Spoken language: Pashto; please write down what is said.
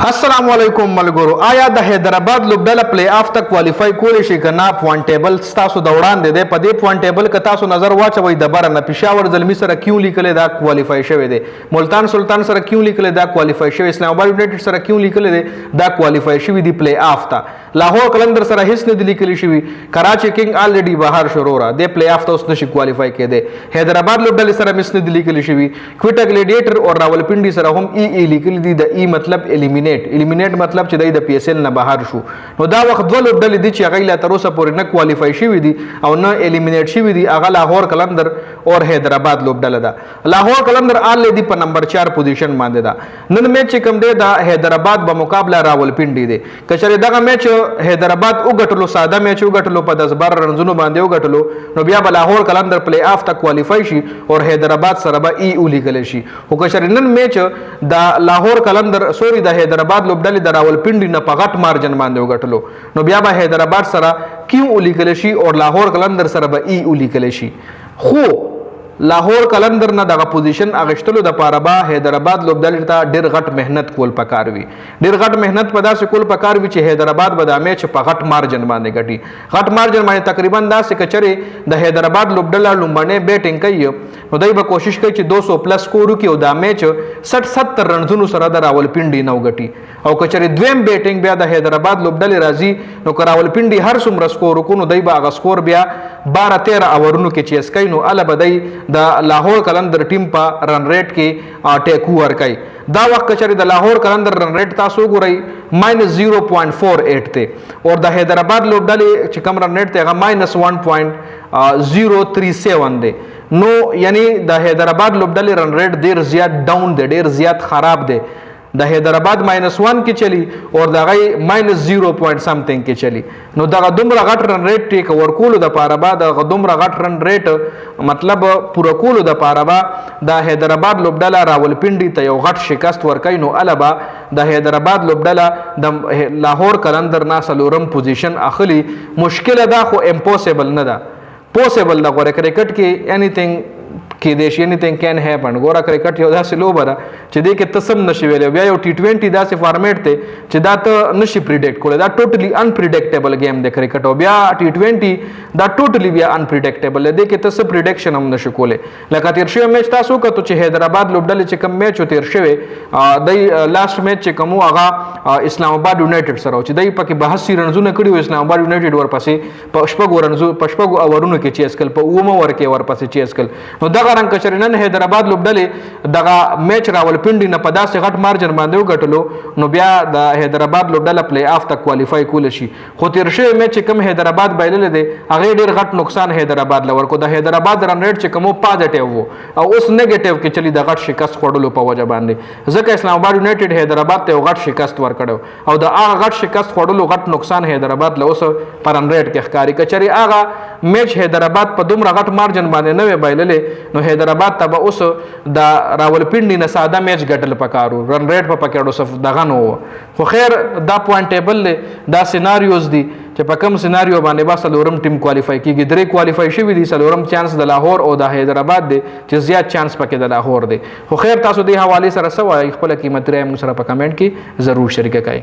السلام علیکم ملګرو آیا د حیدرآباد لوبډله پلی آف ته کوالیفای کولی شي که نه پوینټ ټیبل ستاسو د وړاندې دی په دې پوینټ ټیبل که تاسو نظر واچوئ د بره نه پېښور زلمي سره کیو لیکلی دا کوالیفای شوی دی ملتان سلطان سره کیو لیکلی دا کوالیفای شوی اسلام آباد یونایټډ سره کیو لیکلی دی دا کوالیفای شوي دي پلی آف ته لاهور قلندر سره هیڅ نه دي لیکلی شوي کراچي کینګ الریډي بهر شروع را دی پلی آف ته اوس نشي کوالیفای کېدی حیدرآباد لوبډلې سره مس نه دي لیکلی شوي کویټه ګلیډیټر او راولپنډي سره هم ای لیکلی دي د ای مطلب الیمینیټ مطلب چې د پی اس ایل نه بهر شو نو دا وخت دوه لوبډلې دي چې هغوی لا تر اوسه پورې نه کوالیفای شوي دي او نه الیمینیټ شوي دي هغه لاهور قلندر اور حیدرآباد لوبډله ده لاهور قلندر آل دی په نمبر 4 پوزیشن باندې ده نن میچ چې کوم دی دا حیدرآباد به مقابله راولپنډي دی که چېرې دغه میچ حیدرآباد وګټلو ساده میچ وګټلو په 10-12 رنزونو باندې وګټلو نو بیا به لاهور قلندر پلی آف ته کوالیفای شي او حیدرآباد سره به ای ولیکلی شي خو که چېرې نن میچ د لاهور قلندر سوري د حیدرآباد لوبډلې د راولپنډي نه په غټ مارجن باندې وګټلو نو بیا به حیدرآباد سره کیو ولیکلی شي او لاهور قلندر سره به ای ولیکلی شي خو لاهور قلندر نه دغه پوزیشن اغشتلو د پاره به حیدرآباد لوبډلې ته ډېر غټ مهنت کول پکار وي ډېر غټ مهنت په داسې کول پکار وي چې حیدرآباد به دا میچ په غټ مارجن باندې ګټي غټ مارجن باندې تقریبا داسې که چېرې د حیدرآباد لوبډله لومړنۍ بیټینګ کوي نو دوی به کوشش کوي چې 200 پلس سکور وکړي او دا میچ 60-70 رنزونو سره د راولپنډي نه وګټي او که چېرې دویم بیټینګ بیا د حیدرآباد لوبډلې راځي نو که راولپنډي هر څومره سکور وکړو نو دوی به هغه سکور بیا 12-13 اورونو کې چیز کوي نو هله به دی د لاهور قلندر ټیم په رن ریټ کې ټیکو ورکوي دا وخت که چېرې د لاهور قلندر رن ریټ تاسو وګورئ -0.48 دی او د حیدرآباد لوبډلې چې کوم رن ریټ دی هغه -1.037 دی نو یعنی د حیدرآباد لوبډلې رن ریټ ډېر زیات ډاون دی ډېر زیات خراب دی د حیدرآباد -1 کې چلی او د هغې -0 پوینټ سمثینګ کې چلی نو دغه دومره غټ رن ریټ ټیک ورکولو دپاره به دغه دومره غټ رن ریټ مطلب پوره کولو دپاره به د حیدرآباد لوبډله راولپنډي ته یو غټ شکست ورکوي نو هله به د حیدرآباد لوبډله د لاهور قلندر نه څلورم پوزیشن اخلي مشکله ده خو امپوسیبل نه ده پوسیبل ده غوره کرکټ کې انیثینګ کېدای شي انیثینګ کین هیپن ګوره کرکټ یو داسې لوبه ده چې دې کې ته سم نشي ویلی بیا یو T20 داسې فارمیټ دی چې دا ته نشي پریډکټ کولی دا ټوټلی انپریډکټیبل گیم دی کرکټ او بیا T20 دا ټوټلی بیا انپریډکټیبل دی دې کې ته څه پریډکشن هم نشي کولی لکه تیر شوی میچ تاسو وکتو چې حیدرآباد لوبډلې چې کوم میچ و تیر شوی دی لاست میچ چې کوم و هغه اسلام آباد یونایټډ سره و چې دی پکې 82 رنزونه کړي و اسلام آباد یونایټډ ورپسې په شپږو اورونو کې چیز کړل په 9 اوور کې ورپسې چیز کړل نو دغه رنګ که چېرې نن حیدرآباد لوبډلې دغه میچ راولپنډي نه په داسې غټ مارجن باندې وګټلو نو بیا د حیدرآباد لوبډله پلی آف ته کوالیفای کولی شي خو تیر شوی میچ چې کوم حیدرآباد بایللی دی هغې ډېر غټ نقصان حیدرآباد له ورکړو د حیدرآباد رن ریټ چې کوم پازیټیو و او اوس نیګیټیو کې چلی د غټ شکست خوړلو په وجه باندې ځکه اسلام آباد یونایټډ حیدرآباد ته یو غټ شکست ورکړی او د هغه غټ شکست خوړلو غټ نقصان حیدرآباد له اوس په رن ریټ کې ښکاري که چېرې هغه میچ حیدرآباد په دومره غټ مارجن باندې نه وی بایللی نو حیدرآباد ته به اوس د راولپنډي نه ساده میچ ګټل پکار و رن ریټ په پکې ډو دغه نه و خو خیر دا پوینټ ټیبل دی دا سیناریوز دي چې په کوم سیناریو باندې به څلورم ټیم کوالیفای کېږي 3 کوالیفای شوي دي څلورم چانس د لاهور او د حیدرآباد دی چې زیات چانس پکې د لاهور دی خو خیر تاسو دې حوالې سره څه وایئ خپله قیمتي رایه موږ سره په کمنټ کې ضرور شریکه کړئ